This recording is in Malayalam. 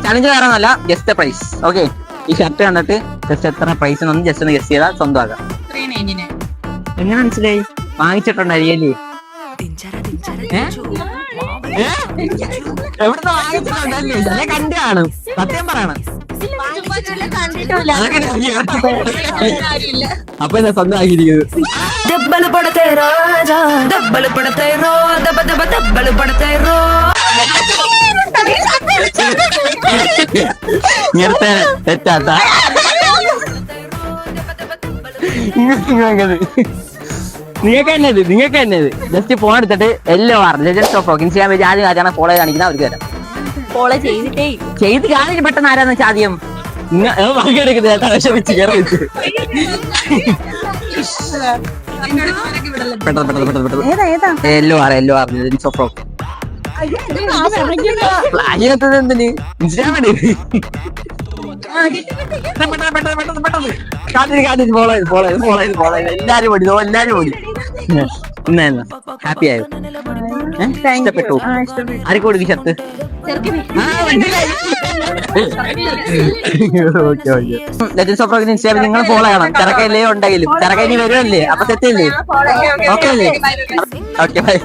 ചലഞ്ച് വേറൊന്നല്ല, ജസ്റ്റ് പ്രൈസ്. ഓക്കെ, ഈ ഷർട്ട് കണ്ടിട്ട് ജസ്റ്റ് എത്ര പ്രൈസ് എന്നൊന്നും ജസ്റ്റ് ഒന്ന് ഗസ് ചെയ്താൽ സ്വന്തമാക്കാം. എങ്ങനെ മനസ്സിലായി? വാങ്ങിച്ചിട്ടുണ്ടായിരിക്കല്ലേ? എവിടുന്ന് വാങ്ങിച്ചിട്ടുണ്ടല്ലേ? ഞാൻ കണ്ടു കാണും, സത്യം പറയണം. അപ്പൊ ഞാൻ സ്വന്തമാക്കിയിരിക്കുന്നത്. ഇങ്ങനത്തെ തെറ്റാത്ത നിങ്ങൾക്ക് തന്നെത് ജസ്റ്റ് ഫോൺ എടുത്തിട്ട് LOR legends of rock Instagram page ആദ്യം ആരാണ് ഫോളോ കാണിക്കുന്ന അവർക്ക് തരാം. ഫോളോ ചെയ്ത് കാണിച്ച് പെട്ടെന്ന് ആരാന്ന് വെച്ചാൽ ആദ്യം വിഷമിച്ച് കയറി വെച്ച് പെട്ടെന്ന് LOR ലെജൻഡ്സ് ഓഫ് റോക്ക്. എന്തിന് ഇൻസ്റ്റാഗ്രാം എല്ലാരും ഓടി ഇന്നായിരുന്നു. ഹാപ്പി ആയോ? ഇഷ്ടപ്പെട്ടു? ആർക്ക് കൊടുക്കും ഷർട്ട്? ലെജൻഡ്സ് ഓഫ് റോക്കിന് ഇൻസ്റ്റാഗ്രാം നിങ്ങൾ ഫോളോ ചെയ്യണം. തിരക്കല്ലേ ഉണ്ടെങ്കിലും തിരക്കനി വരുമല്ലേ, അപ്പൊ സെറ്റ് അല്ലേ? ഓക്കെ അല്ലേ? Okay bye.